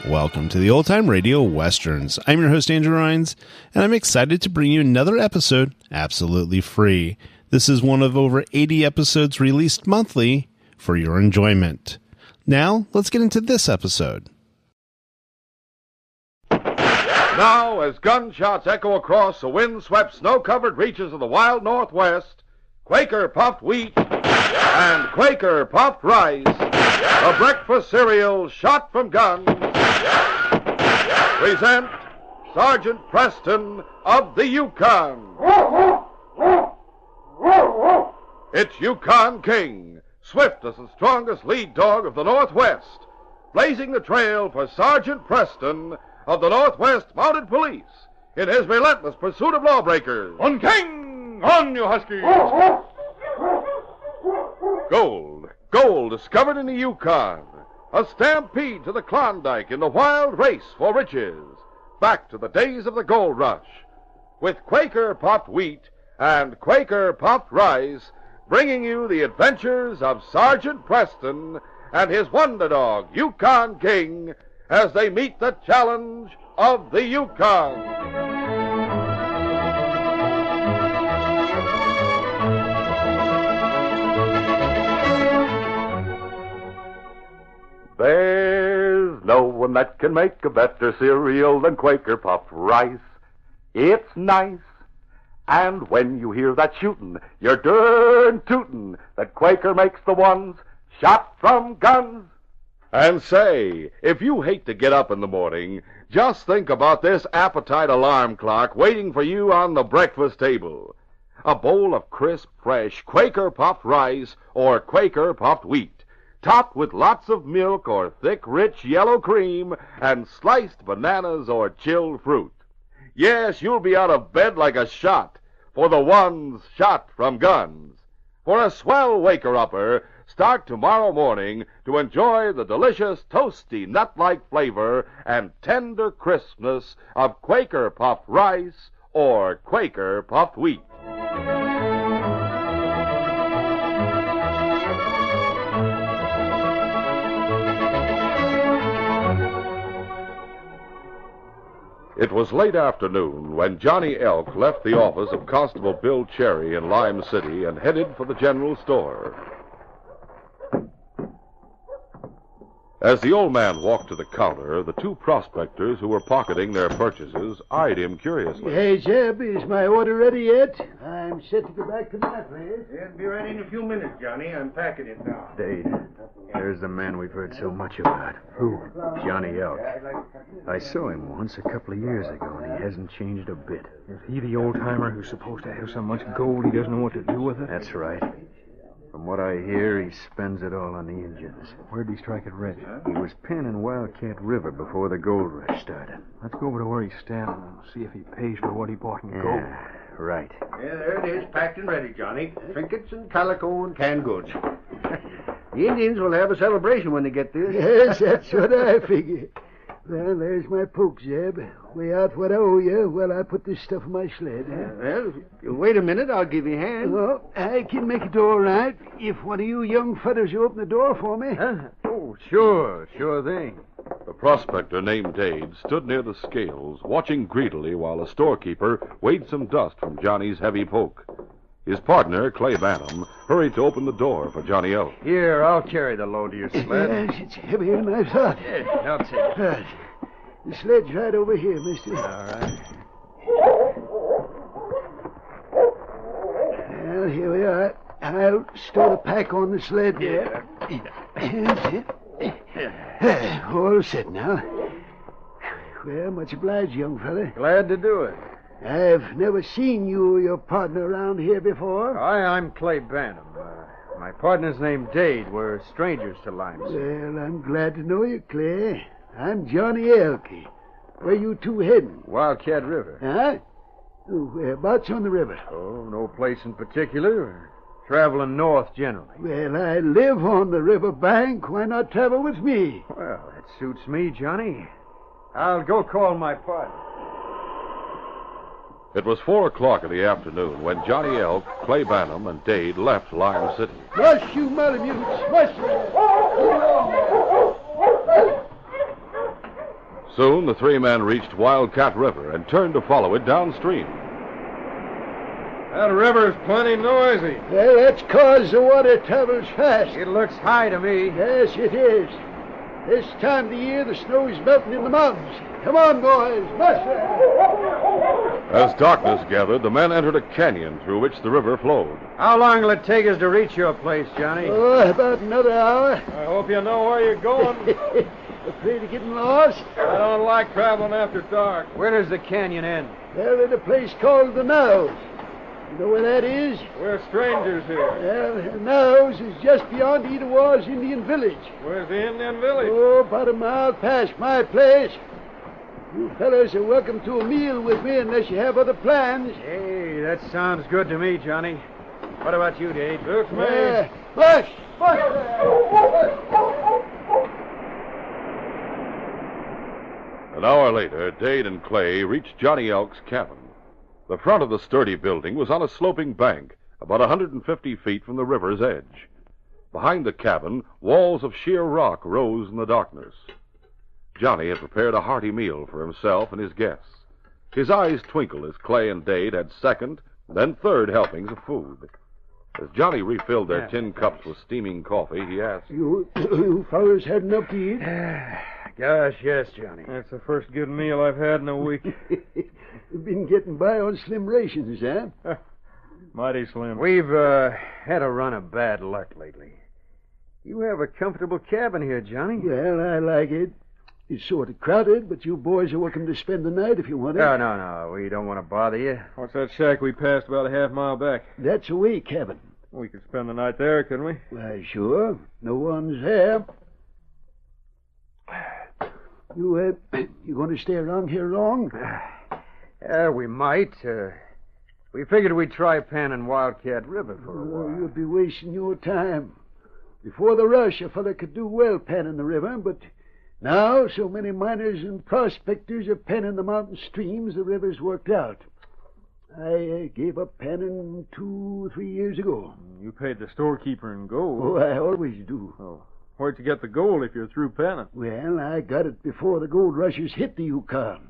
Welcome to the Old Time Radio Westerns. I'm your host, Andrew Rines, and I'm excited to bring you another episode absolutely free. This is one of over 80 episodes released monthly for your enjoyment. Now, let's get into this episode. Now, as gunshots echo across the wind-swept, snow-covered reaches of the wild Northwest, Quaker Puffed Wheat and Quaker Puffed Rice, the breakfast cereal shot from guns, present Sergeant Preston of the Yukon. It's Yukon King, swiftest and strongest lead dog of the Northwest, blazing the trail for Sergeant Preston of the Northwest Mounted Police in his relentless pursuit of lawbreakers. On King! On, you huskies! Gold discovered in the Yukon. A stampede to the Klondike in the wild race for riches. Back to the days of the gold rush. With Quaker Puffed Wheat and Quaker Puffed Rice, bringing you the adventures of Sergeant Preston and his wonder dog, Yukon King, as they meet the challenge of the Yukon. There's no one that can make a better cereal than Quaker Puffed Rice. It's nice. And when you hear that shootin', you're darn tootin' that Quaker makes the ones shot from guns. And say, if you hate to get up in the morning, just think about this appetite alarm clock waiting for you on the breakfast table. A bowl of crisp, fresh Quaker Puffed Rice or Quaker Puffed Wheat, topped with lots of milk or thick, rich yellow cream and sliced bananas or chilled fruit. Yes, you'll be out of bed like a shot for the ones shot from guns. For a swell waker-upper, start tomorrow morning to enjoy the delicious, toasty, nut-like flavor and tender crispness of Quaker Puffed Rice or Quaker Puffed Wheat. It was late afternoon when Johnny Elk left the office of Constable Bill Cherry in Lime City and headed for the general store. As the old man walked to the counter, the two prospectors who were pocketing their purchases eyed him curiously. Hey, Zeb, is my order ready yet? I'm set to go back to my place. It'll be ready in a few minutes, Johnny. I'm packing it now. Dade, there's the man we've heard so much about. Who? Johnny Elk. I saw him once a couple of years ago, and he hasn't changed a bit. Is he the old-timer who's supposed to have so much gold he doesn't know what to do with it? That's right. From what I hear, he spends it all on the Indians. Where'd he strike it rich? He was penning Wildcat River before the gold rush started. Let's go over to where he's standing and see if he pays for what he bought in gold. Yeah, right. Yeah, there it is, packed and ready, Johnny. Trinkets and calico and canned goods. The Indians will have a celebration when they get this. Yes, that's what I figure. Well, there's my poke, Zeb. Weigh out what I owe you while I put this stuff in my sled. Well, if you'll wait a minute, I'll give you a hand. Well, I can make it all right if one of you young fellas will open the door for me. Huh? Oh, sure thing. The prospector named Dade stood near the scales, watching greedily while the storekeeper weighed some dust from Johnny's heavy poke. His partner, Clay Bantam, hurried to open the door for Johnny Elk. Here, I'll carry the load to your sled. Yes, it's heavier than I thought. I'll take it. Right. The sled's right over here, mister. All right. Well, here we are. I'll stow the pack on the sled there. All set now. Well, much obliged, young fella. Glad to do it. I've never seen you or your partner around here before. I'm Clay Bantam. My partner's named Dade. We're strangers to Lime City. Well, I'm glad to know you, Clay. I'm Johnny Elk. Where you two heading? Wildcat River. Huh? Oh, whereabouts on the river? Oh, no place in particular. We're traveling north generally. Well, I live on the river bank. Why not travel with me? Well, that suits me, Johnny. I'll go call my partner. It was 4 o'clock in the afternoon when Johnny Elk, Clay Bantam, and Dade left Lime City. Rush, you malamutes! Rush! Soon, the three men reached Wildcat River and turned to follow it downstream. That river's plenty noisy. Well, that's 'cause the water travels fast. It looks high to me. Yes, it is. This time of the year, the snow is melting in the mountains. Come on, boys. Muster! As darkness gathered, the men entered a canyon through which the river flowed. How long will it take us to reach your place, Johnny? Oh, about another hour. I hope you know where you're going. Afraid of getting lost? I don't like traveling after dark. Where does the canyon end? Well, at a place called the Narrows. You know where that is? We're strangers here. Well, the Narrows is just beyond Etowah's Indian village. Where's the Indian village? Oh, about a mile past my place. You fellows are welcome to a meal with me unless you have other plans. Hey, that sounds good to me, Johnny. What about you, Dade? Suits me. Bush! Bush! An hour later, Dade and Clay reached Johnny Elk's cabin. The front of the sturdy building was on a sloping bank, about 150 feet from the river's edge. Behind the cabin, walls of sheer rock rose in the darkness. Johnny had prepared a hearty meal for himself and his guests. His eyes twinkled as Clay and Dade had second, then third helpings of food. As Johnny refilled their tin cups with steaming coffee, he asked, You fellows had enough to eat? Gosh, yes, Johnny. That's the first good meal I've had in a week. You've been getting by on slim rations, huh? Mighty slim. We've had a run of bad luck lately. You have a comfortable cabin here, Johnny. Well, I like it. It's sort of crowded, but you boys are welcome to spend the night if you want it. No. We don't want to bother you. What's that shack we passed about a half-mile back? That's a way cabin. We could spend the night there, couldn't we? Why, sure. No one's there. You going to stay around here long? We might. We figured we'd try panning Wildcat River for a while. You'll be wasting your time. Before the rush, a fella could do well panning the river, but now so many miners and prospectors are panning the mountain streams, the river's worked out. I gave up panning 2-3 years ago. You paid the storekeeper in gold. Oh, I always do. Oh. Where'd you get the gold if you're through panning? Well, I got it before the gold rushers hit the Yukon.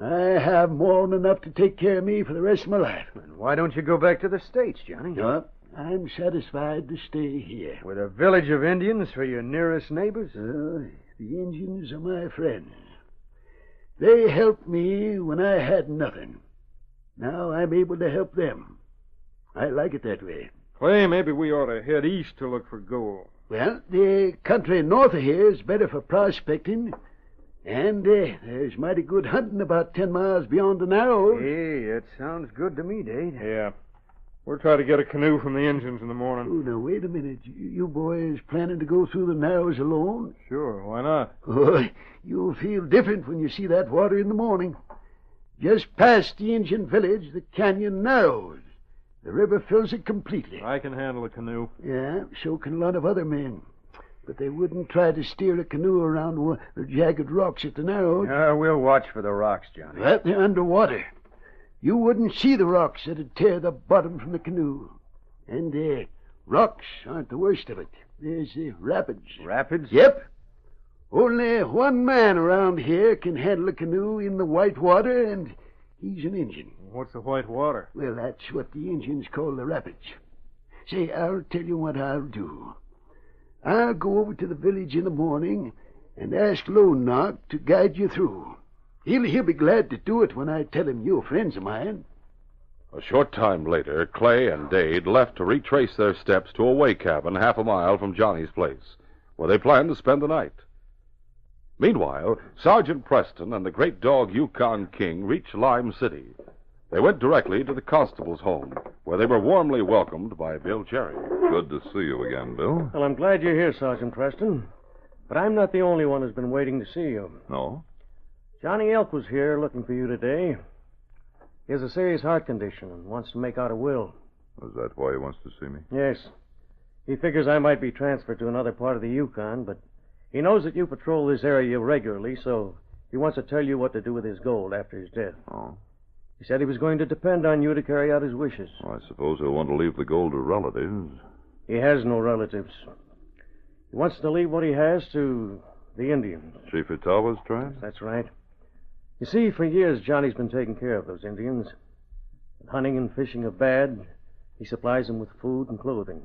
I have more than enough to take care of me for the rest of my life. And why don't you go back to the States, Johnny? No, I'm satisfied to stay here. With a village of Indians for your nearest neighbors? The Indians are my friends. They helped me when I had nothing. Now I'm able to help them. I like it that way. Clay, maybe we ought to head east to look for gold. Well, the country north of here is better for prospecting. And there's mighty good hunting about 10 miles beyond the Narrows. Hey, that sounds good to me, Dade. Yeah. We'll try to get a canoe from the Indians in the morning. Oh, now, wait a minute. You boys planning to go through the Narrows alone? Sure, why not? Oh, you'll feel different when you see that water in the morning. Just past the Indian village, the canyon narrows. The river fills it completely. I can handle a canoe. Yeah, so can a lot of other men. But they wouldn't try to steer a canoe around the jagged rocks at the Narrows. We'll watch for the rocks, Johnny. But they're underwater. You wouldn't see the rocks that'd tear the bottom from the canoe. And rocks aren't the worst of it. There's rapids. Rapids? Yep. Only one man around here can handle a canoe in the white water, and he's an Indian. What's the white water? Well, that's what the Indians call the rapids. Say, I'll tell you what I'll do. I'll go over to the village in the morning and ask Lone Knock to guide you through. He'll be glad to do it when I tell him you're friends of mine. A short time later, Clay and Dade left to retrace their steps to a way cabin half a mile from Johnny's place, where they planned to spend the night. Meanwhile, Sergeant Preston and the great dog Yukon King reached Lime City. They went directly to the constable's home, where they were warmly welcomed by Bill Cherry. Good to see you again, Bill. Well, I'm glad you're here, Sergeant Preston. But I'm not the only one who's been waiting to see you. No? Johnny Elk was here looking for you today. He has a serious heart condition and wants to make out a will. Is that why he wants to see me? Yes. He figures I might be transferred to another part of the Yukon, but he knows that you patrol this area regularly, so He wants to tell you what to do with his gold after his death. Oh? He said he was going to depend on you to carry out his wishes. Well, I suppose he'll want to leave the gold to relatives. He has no relatives. He wants to leave what he has to the Indians. Chief Itawa's tribe? That's right. You see, for years, Johnny's been taking care of those Indians. When hunting and fishing are bad, he supplies them with food and clothing.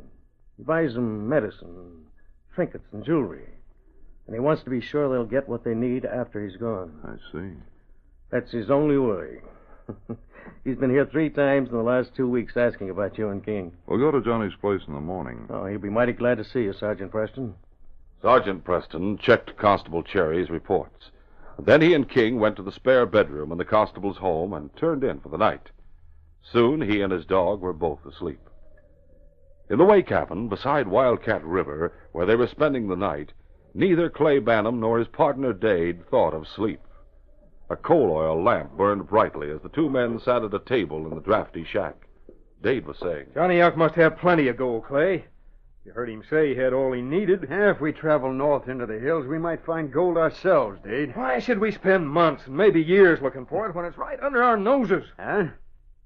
He buys them medicine, trinkets, and jewelry. And he wants to be sure they'll get what they need after he's gone. I see. That's his only worry. He's been here 3 times in the last 2 weeks asking about you and King. We'll go to Johnny's place in the morning. Oh, he'll be mighty glad to see you, Sergeant Preston. Sergeant Preston checked Constable Cherry's reports. Then he and King went to the spare bedroom in the constable's home and turned in for the night. Soon he and his dog were both asleep. In the way cabin beside Wildcat River, where they were spending the night, neither Clay Bantam nor his partner Dade thought of sleep. A coal oil lamp burned brightly as the 2 men sat at a table in the drafty shack. Dade was saying, Johnny Elk must have plenty of gold, Clay. You heard him say he had all he needed. Yeah, if we travel north into the hills, we might find gold ourselves, Dade. Why should we spend months and maybe years looking for it when it's right under our noses? Huh?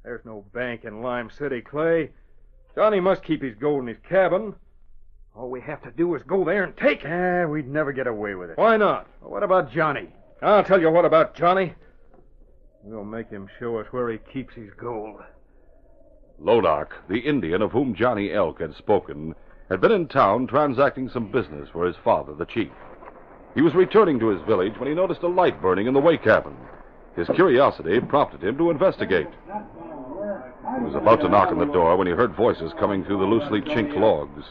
There's no bank in Lime City, Clay. Johnny must keep his gold in his cabin. All we have to do is go there and take it. Yeah, we'd never get away with it. Why not? Well, what about Johnny? I'll tell you what about Johnny. We'll make him show us where he keeps his gold. Lodock, the Indian of whom Johnny Elk had spoken, had been in town transacting some business for his father, the chief. He was returning to his village when he noticed a light burning in the way cabin. His curiosity prompted him to investigate. He was about to knock on the door when he heard voices coming through the loosely chinked logs.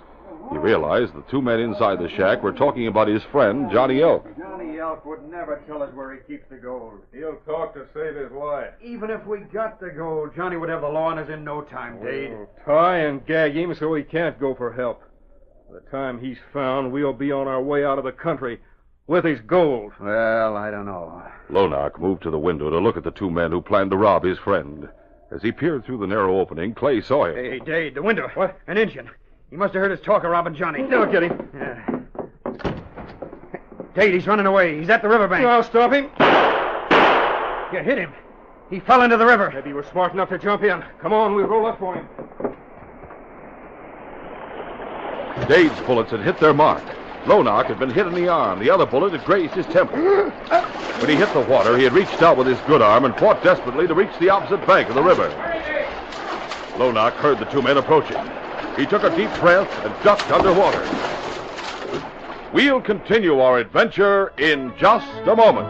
He realized the 2 men inside the shack were talking about his friend, Johnny Elk. Johnny Elk would never tell us where he keeps the gold. He'll talk to save his life. Even if we got the gold, Johnny would have the law on us in no time, Dade. We'll tie and gag him so he can't go for help. By the time he's found, we'll be on our way out of the country with his gold. Well, I don't know. Lonock moved to the window to look at the 2 men who planned to rob his friend. As he peered through the narrow opening, Clay saw him. Hey, Dade, the window. What? An Indian. He must have heard us talk of robbing Johnny. Don't get him. Yeah. Dade, he's running away. He's at the riverbank. I'll stop him. You hit him. He fell into the river. Maybe he was smart enough to jump in. Come on, we'll roll up for him. Dade's bullets had hit their mark. Lonock had been hit in the arm. The other bullet had grazed his temple. When he hit the water, he had reached out with his good arm and fought desperately to reach the opposite bank of the river. Lonock heard the 2 men approaching. He took a deep breath and ducked underwater. We'll continue our adventure in just a moment.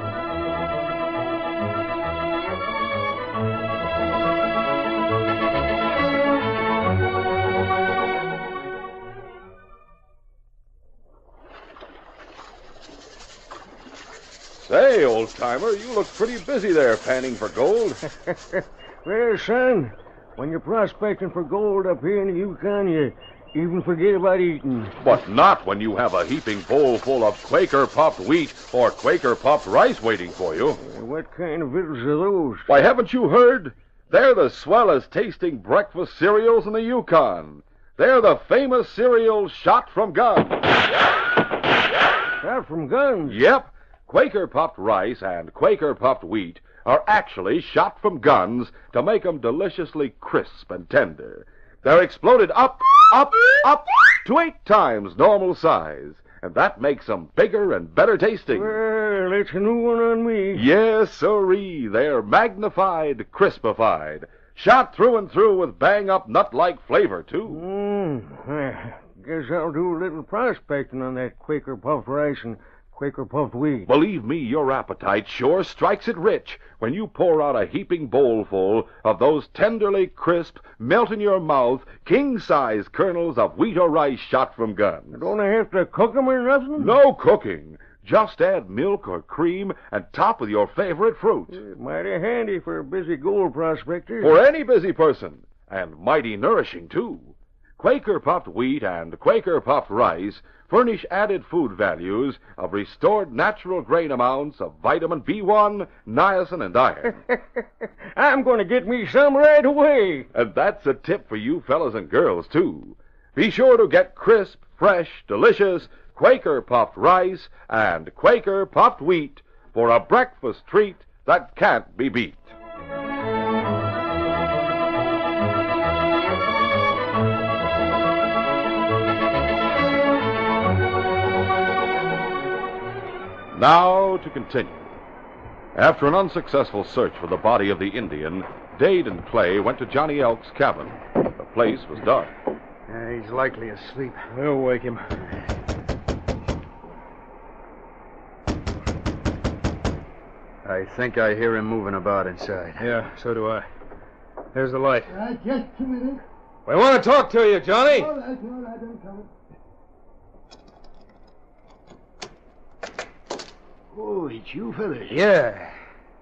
Say, old-timer, you look pretty busy there panning for gold. Well, son, when you're prospecting for gold up here in the Yukon, you even forget about eating. But not when you have a heaping bowl full of Quaker-puffed wheat or Quaker-puffed rice waiting for you. What kind of victuals are those? Why, haven't you heard? They're the swellest-tasting breakfast cereals in the Yukon. They're the famous cereals shot from guns. Shot from guns? Yep. Quaker-puffed rice and Quaker-puffed wheat are actually shot from guns to make them deliciously crisp and tender. They're exploded up to 8 times normal size, and that makes them bigger and better tasting. Well, it's a new one on me. Yes, sirree. They're magnified, crispified, shot through and through with bang-up nut-like flavor, too. Guess I'll do a little prospecting on that Quaker puffed rice and Quaker puffed wheat. Believe me, your appetite sure strikes it rich when you pour out a heaping bowlful of those tenderly crisp, melt-in-your-mouth, king-size kernels of wheat or rice shot from guns. Don't I have to cook 'em or nothing? No cooking. Just add milk or cream and top with your favorite fruit. Mighty handy for a busy gold prospector. For any busy person, and mighty nourishing, too. Quaker-puffed wheat and Quaker-puffed rice furnish added food values of restored natural grain amounts of vitamin B1, niacin, and iron. I'm going to get me some right away. And that's a tip for you fellas and girls, too. Be sure to get crisp, fresh, delicious Quaker-puffed rice and Quaker-puffed wheat for a breakfast treat that can't be beat. Now to continue. After an unsuccessful search for the body of the Indian, Dade and Clay went to Johnny Elk's cabin. The place was dark. He's likely asleep. We'll wake him. I think I hear him moving about inside. Yeah, so do I. There's the light. Just a minute. We want to talk to you, Johnny. All right, I'm coming. Oh, it's you fellas. Yeah.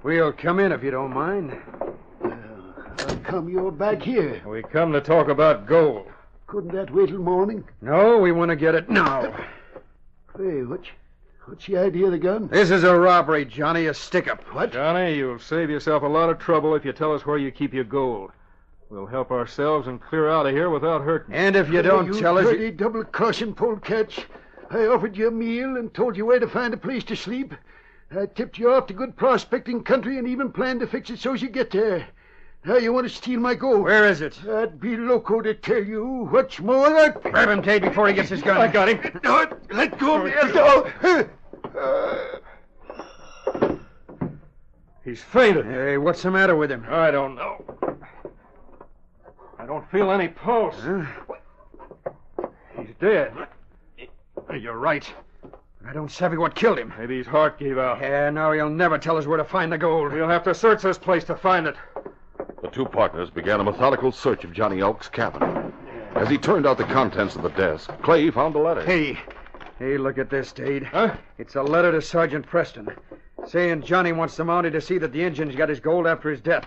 We'll come in if you don't mind. How come you're back here? We come to talk about gold. Couldn't that wait till morning? No, we want to get it now. Hey, what's the idea of the gun? This is a robbery, Johnny, a stick-up. What? Johnny, you'll save yourself a lot of trouble if you tell us where you keep your gold. We'll help ourselves and clear out of here without hurting. And if you don't tell us... dirty double-crossing polecats. I offered you a meal and told you where to find a place to sleep. I tipped you off to good prospecting country and even planned to fix it so's you get there. Now you want to steal my gold. Where is it? I'd be loco to tell you. What's more, that... Grab him, Dade, before he gets his gun. I got him. No, let go of me. Let go. He's fainted. Hey, what's the matter with him? I don't know. I don't feel any pulse. Huh? He's dead. You're right. I don't savvy what killed him. Maybe his heart gave out. Yeah, now he'll never tell us where to find the gold. We'll have to search this place to find it. The two partners began a methodical search of Johnny Elk's cabin. As he turned out the contents of the desk, Clay found a letter. Hey, look at this, Dade. Huh? It's a letter to Sergeant Preston, saying Johnny wants the Mountie to see that the Injuns got his gold after his death.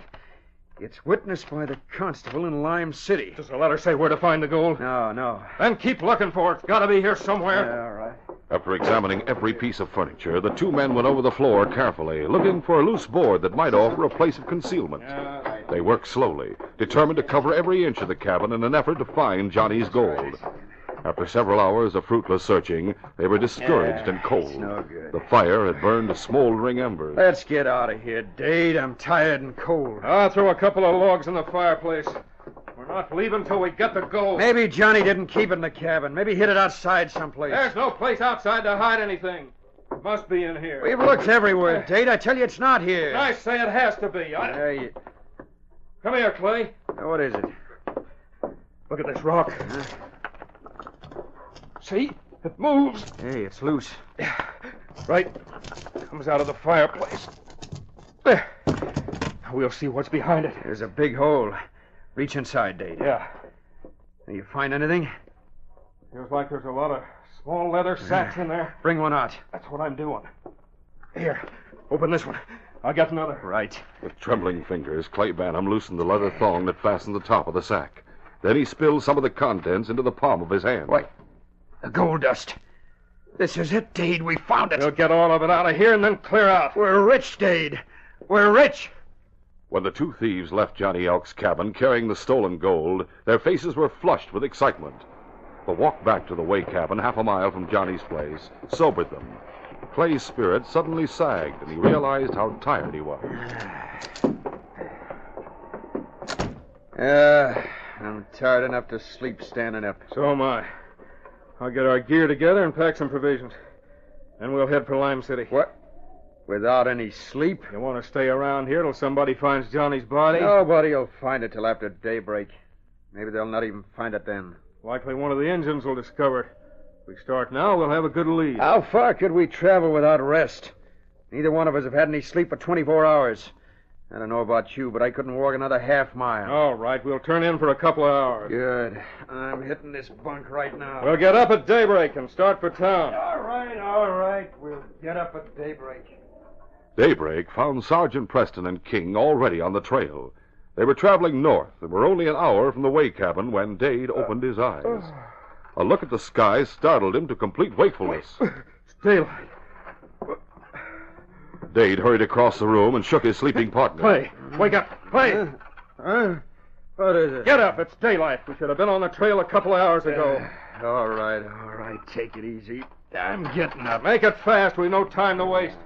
It's witnessed by the constable in Lime City. Does the letter say where to find the gold? No. Then keep looking for it. It's got to be here somewhere. Yeah, all right. After examining every piece of furniture, the two men went over the floor carefully, looking for a loose board that might offer a place of concealment. They worked slowly, determined to cover every inch of the cabin in an effort to find Johnny's gold. After several hours of fruitless searching, they were discouraged and cold. no good. The fire had burned to smoldering embers. Let's get out of here, Dade. I'm tired and cold. I'll throw a couple of logs in the fireplace. We're not leaving till we get the gold. Maybe Johnny didn't keep it in the cabin. Maybe hid it outside someplace. There's no place outside to hide anything. It must be in here. We've looked everywhere, Dade. I tell you, it's not here. I say it has to be. Come here, Clay. What is it? Look at this rock. See? It moves. Hey, it's loose. Right. Comes out of the fireplace. There. Now we'll see what's behind it. There's a big hole. Reach inside, Dade. Yeah. You find anything? Feels like there's a lot of small leather sacks in there. Bring one out. That's what I'm doing. Here. Open this one. I'll get another. Right. With trembling fingers, Clay Banham loosened the leather thong that fastened the top of the sack. Then he spilled some of the contents into the palm of his hand. Why, the gold dust. This is it, Dade. We found it. We'll get all of it out of here and then clear out. We're rich, Dade. We're rich. When the two thieves left Johnny Elk's cabin carrying the stolen gold, their faces were flushed with excitement. The walk back to the way cabin, half a mile from Johnny's place, sobered them. Clay's spirit suddenly sagged, and he realized how tired he was. I'm tired enough to sleep standing up. So am I. I'll get our gear together and pack some provisions. Then we'll head for Lime City. What? Without any sleep? You want to stay around here till somebody finds Johnny's body? Nobody'll find it till after daybreak. Maybe they'll not even find it then. Likely one of the engines will discover it. If we start now, we'll have a good lead. How far could we travel without rest? Neither one of us have had any sleep for 24 hours. I don't know about you, but I couldn't walk another half mile. All right, we'll turn in for a couple of hours. Good. I'm hitting this bunk right now. We'll get up at daybreak and start for town. All right. We'll get up at daybreak. Daybreak found Sergeant Preston and King already on the trail. They were traveling north and were only an hour from the way cabin when Dade opened his eyes. A look at the sky startled him to complete wakefulness. It's daylight. Dade hurried across the room and shook his sleeping partner. Clay, wake up. Clay! What is it? Get up. It's daylight. We should have been on the trail a couple of hours ago. All right. Take it easy. I'm getting up. Make it fast. We've no time to waste.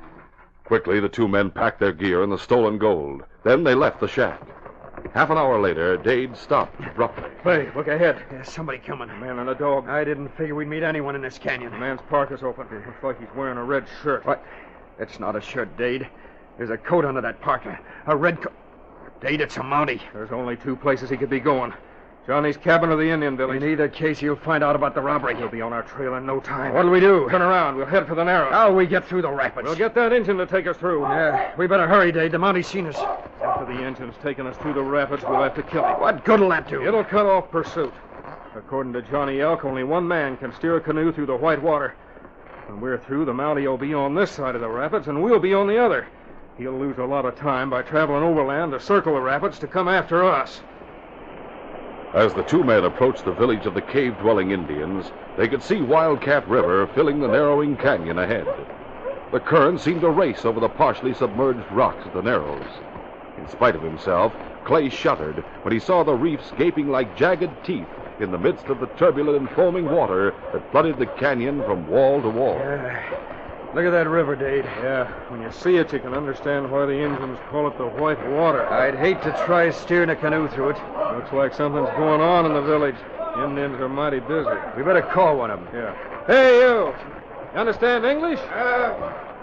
Quickly, the two men packed their gear and the stolen gold. Then they left the shack. Half an hour later, Dade stopped abruptly. Hey, look ahead. There's somebody coming. A man and a dog. I didn't figure we'd meet anyone in this canyon. The man's parka's open. Looks like he's wearing a red shirt. What? It's not a shirt, Dade. There's a coat under that parka. A red coat. Dade, it's a Mountie. There's only two places he could be going. Johnny's cabin or the Indian village. In either case, he'll find out about the robbery. He'll be on our trail in no time. What'll we do? Turn around. We'll head for the Narrows. How we get through the rapids? We'll get that engine to take us through. Yeah, we better hurry, Dade. The Mountie's seen us. After the engine's taken us through the rapids, we'll have to kill him. What good'll that do? It'll cut off pursuit. According to Johnny Elk, only one man can steer a canoe through the white water. When we're through, the Mountie will be on this side of the rapids, and we'll be on the other. He'll lose a lot of time by traveling overland to circle the rapids to come after us. As the two men approached the village of the cave-dwelling Indians, they could see Wildcat River filling the narrowing canyon ahead. The current seemed to race over the partially submerged rocks at the Narrows. In spite of himself, Clay shuddered when he saw the reefs gaping like jagged teeth in the midst of the turbulent and foaming water that flooded the canyon from wall to wall. Look at that river, Dade. Yeah, when you see it, you can understand why the Indians call it the white water. I'd hate to try steering a canoe through it. Looks like something's going on in the village. Indians are mighty busy. We better call one of them. Yeah. Hey, you! You understand English?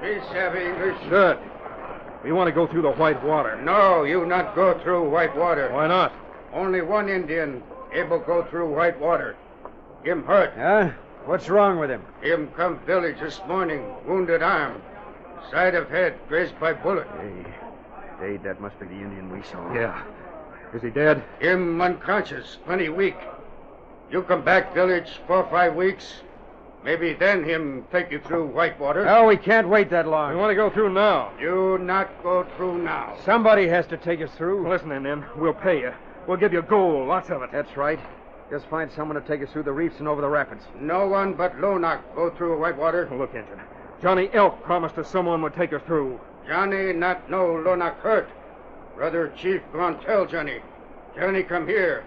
Me savvy English. Good. We want to go through the white water. No, you not go through white water. Why not? Only one Indian able go through white water. Him hurt. Huh? What's wrong with him? Him come village this morning, wounded arm. Side of head, grazed by bullet. Hey, that must be the Indian we saw. Yeah. Is he dead? Him unconscious, plenty weak. You come back village 4 or 5 weeks. Maybe then him take you through Whitewater. Oh, we can't wait that long. We want to go through now. You not go through now. Somebody has to take us through. Listen, Indian, we'll pay you. We'll give you gold, lots of it. That's right. Just find someone to take us through the reefs and over the rapids. No one but Lonak go through Whitewater. Look, Injun. Johnny Elk promised us someone would take us through. Johnny not know Lonak hurt. Brother Chief gone tell Johnny. Johnny come here.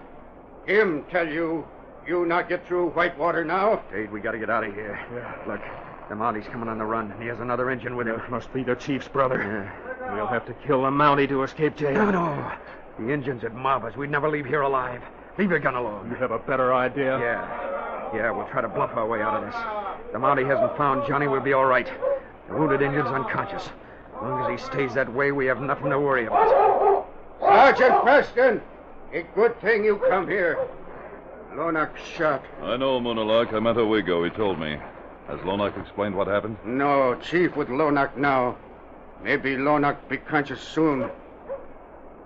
Him tell you not get through Whitewater now. Dade, we gotta get out of here. Yeah. Look, the Mountie's coming on the run, and he has another engine with him. Must be the Chief's brother. Yeah. We'll have to kill the Mountie to escape jail. No. The Indians would mob us. We'd never leave here alive. Leave your gun alone. You have a better idea? Yeah, we'll try to bluff our way out of this. The Mountie hasn't found Johnny. We'll be all right. The wounded Indian's unconscious. As long as he stays that way, we have nothing to worry about. Sergeant Preston, a good thing you come here. Lonak shot. I know, Munalak. I met a week ago. He told me. Has Lonak explained what happened? No, Chief with Lonak now. Maybe Lonak be conscious soon.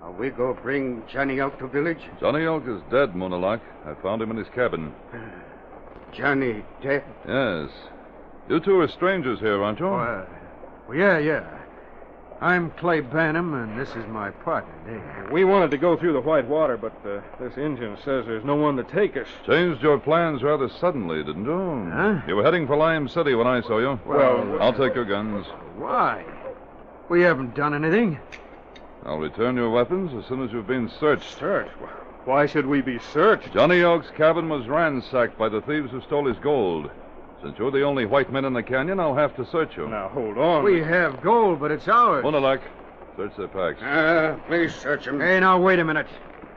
Are we go bring Johnny out to village? Johnny Elk is dead, Munalak. I found him in his cabin. Johnny dead? Yes. You two are strangers here, aren't you? Yeah. I'm Clay Banham, and this is my partner, Dave. We wanted to go through the white water, but this Indian says there's no one to take us. Changed your plans rather suddenly, didn't you? Huh? You were heading for Lime City when I saw you. Well, I'll take your guns. Why? We haven't done anything. I'll return your weapons as soon as you've been searched. Searched? Why should we be searched? Johnny Elk's cabin was ransacked by the thieves who stole his gold. Since you're the only white men in the canyon, I'll have to search you. Now, hold on. We have gold, but it's ours. Munalak, search their packs. Please search him. Hey, now, wait a minute.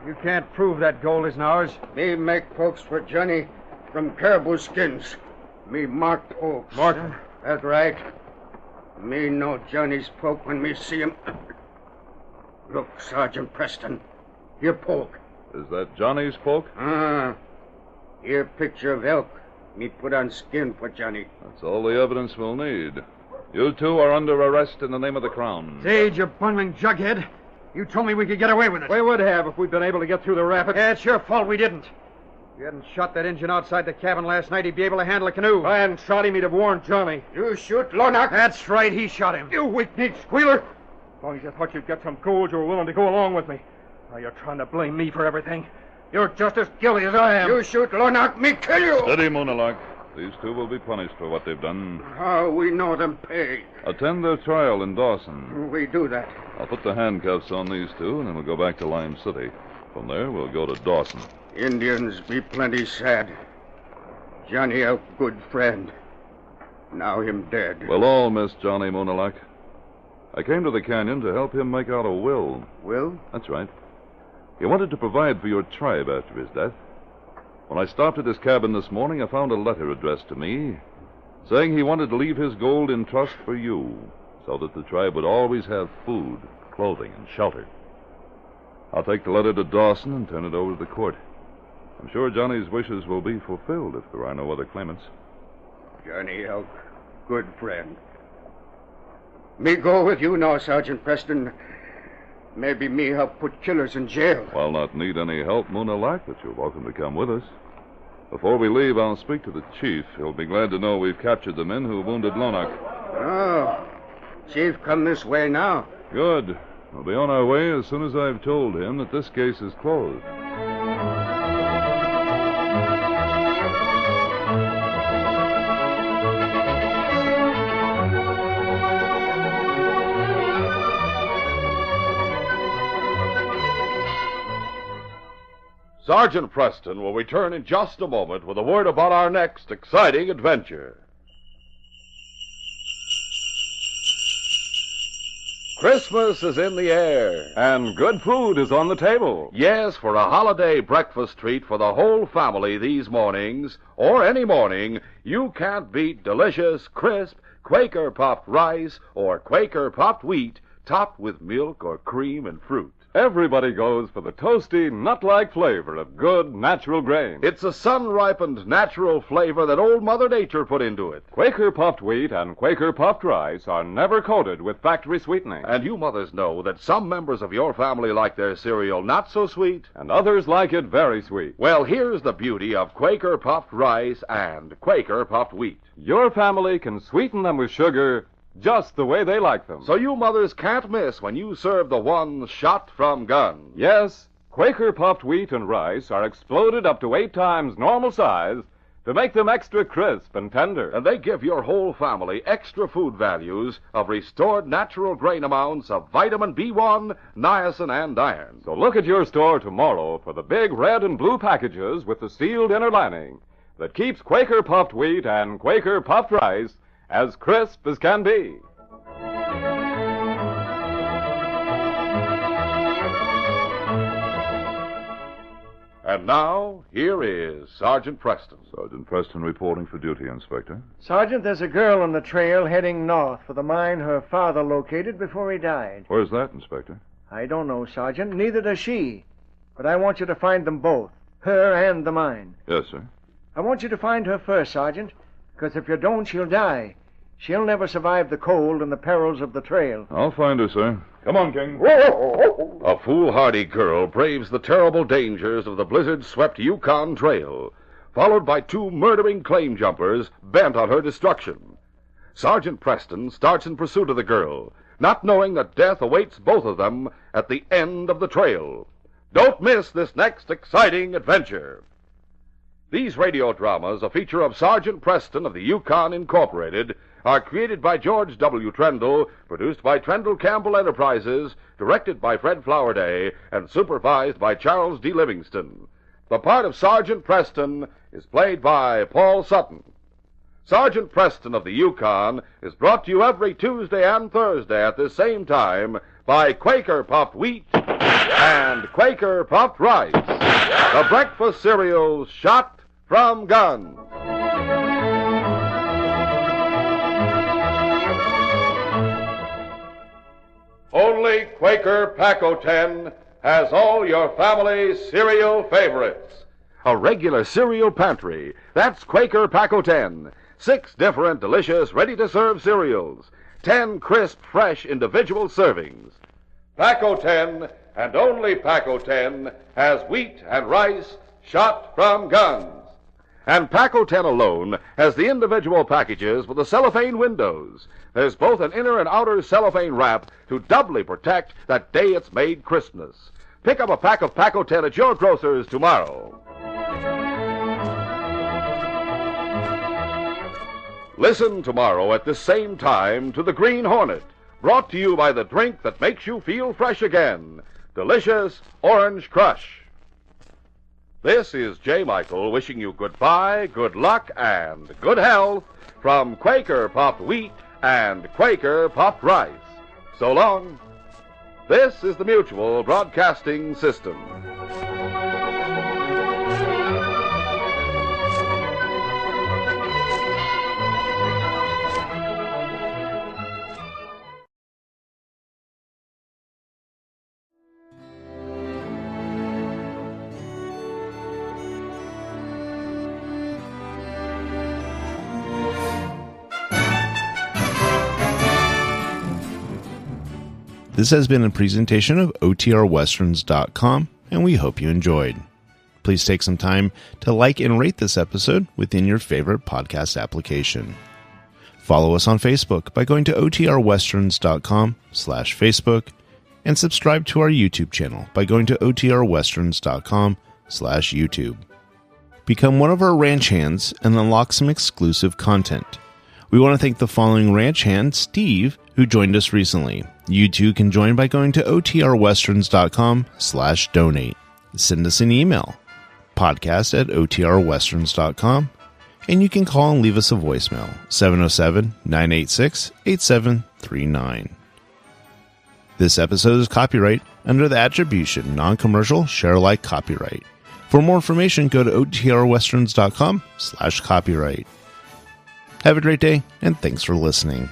You can't prove that gold isn't ours. Me make folks for Johnny from caribou skins. Me marked folks. Marked? That's right. Me know Johnny's poke when me see him. Look, Sergeant Preston. Here poke. Is that Johnny's poke? Here picture of elk. Me put on skin for Johnny. That's all the evidence we'll need. You two are under arrest in the name of the Crown. Dade, you bungling jughead. You told me we could get away with it. We would have if we'd been able to get through the rapids. Yeah, it's your fault we didn't. If you hadn't shot that engine outside the cabin last night, he'd be able to handle a canoe. If I hadn't shot him, he'd have warned Johnny. You shoot Lonak. That's right, he shot him. You weak-kneed squealer! As long as you thought you'd get some gold, you were willing to go along with me. Now you're trying to blame me for everything. You're just as guilty as I am. You shoot Lonak, me kill you. Steady, Munalak. These two will be punished for what they've done. How we know them pay? Attend their trial in Dawson. We do that. I'll put the handcuffs on these two, and then we'll go back to Lime City. From there, we'll go to Dawson. Indians be plenty sad. Johnny Elk, good friend. Now him dead. We'll all miss Johnny, Munalak. I came to the canyon to help him make out a will. Will? That's right. He wanted to provide for your tribe after his death. When I stopped at his cabin this morning, I found a letter addressed to me saying he wanted to leave his gold in trust for you so that the tribe would always have food, clothing, and shelter. I'll take the letter to Dawson and turn it over to the court. I'm sure Johnny's wishes will be fulfilled if there are no other claimants. Johnny Elk, good friend. Me go with you now, Sergeant Preston. Maybe me help put killers in jail. I'll not need any help, Moona Lack, but you're welcome to come with us. Before we leave, I'll speak to the chief. He'll be glad to know we've captured the men who wounded Lonock. Oh, Chief come this way now. Good. We'll be on our way as soon as I've told him that this case is closed. Sergeant Preston will return in just a moment with a word about our next exciting adventure. Christmas is in the air. And good food is on the table. Yes, for a holiday breakfast treat for the whole family these mornings, or any morning, you can't beat delicious, crisp Quaker puffed rice or Quaker puffed wheat topped with milk or cream and fruit. Everybody goes for the toasty, nut-like flavor of good, natural grain. It's a sun-ripened natural flavor that Old Mother Nature put into it. Quaker puffed wheat and Quaker puffed rice are never coated with factory sweetening. And you mothers know that some members of your family like their cereal not so sweet. And others like it very sweet. Well, here's the beauty of Quaker puffed rice and Quaker puffed wheat. Your family can sweeten them with sugar just the way they like them. So you mothers can't miss when you serve the one shot from gun. Yes, Quaker puffed wheat and rice are exploded up to 8 times normal size to make them extra crisp and tender. And they give your whole family extra food values of restored natural grain amounts of vitamin B1, niacin, and iron. So look at your store tomorrow for the big red and blue packages with the sealed inner lining that keeps Quaker puffed wheat and Quaker puffed rice as crisp as can be. And now, here is Sergeant Preston. Sergeant Preston reporting for duty, Inspector. Sergeant, there's a girl on the trail heading north for the mine her father located before he died. Where's that, Inspector? I don't know, Sergeant. Neither does she. But I want you to find them both, her and the mine. Yes, sir. I want you to find her first, Sergeant, because if you don't, she'll die. She'll never survive the cold and the perils of the trail. I'll find her, sir. Come on, King. A foolhardy girl braves the terrible dangers of the blizzard-swept Yukon Trail, followed by 2 murdering claim jumpers bent on her destruction. Sergeant Preston starts in pursuit of the girl, not knowing that death awaits both of them at the end of the trail. Don't miss this next exciting adventure. These radio dramas, a feature of Sergeant Preston of the Yukon Incorporated, are created by George W. Trendle, produced by Trendle Campbell Enterprises, directed by Fred Flowerday, and supervised by Charles D. Livingston. The part of Sergeant Preston is played by Paul Sutton. Sergeant Preston of the Yukon is brought to you every Tuesday and Thursday at this same time by Quaker Puffed Wheat and Quaker Puffed Rice, the breakfast cereals shot from guns. Only Quaker Pac-O-10 has all your family's cereal favorites. A regular cereal pantry. That's Quaker Pac-O-10. 6 different, delicious, ready-to-serve cereals. 10 crisp, fresh, individual servings. Pac-O-10, and only Pac-O-10, has wheat and rice shot from guns. And Pac-O-10 alone has the individual packages with the cellophane windows. There's both an inner and outer cellophane wrap to doubly protect that day it's made Christmas. Pick up a pack of Pac-O-10 at your grocer's tomorrow. Listen tomorrow at this same time to The Green Hornet, brought to you by the drink that makes you feel fresh again, delicious Orange Crush. This is J. Michael wishing you goodbye, good luck, and good health from Quaker Puffed Wheat and Quaker Puffed Rice. So long. This is the Mutual Broadcasting System. This has been a presentation of OTRWesterns.com, and we hope you enjoyed. Please take some time to like and rate this episode within your favorite podcast application. Follow us on Facebook by going to OTRWesterns.com/Facebook, and subscribe to our YouTube channel by going to OTRWesterns.com/YouTube. Become one of our ranch hands and unlock some exclusive content. We want to thank the following ranch hand, Steve, who joined us recently. You too can join by going to OTRWesterns.com/donate. Send us an email, podcast@OTRWesterns.com, and you can call and leave us a voicemail, 707-986-8739. This episode is copyright under the attribution, non-commercial, share-alike copyright. For more information, go to OTRWesterns.com/copyright. Have a great day, and thanks for listening.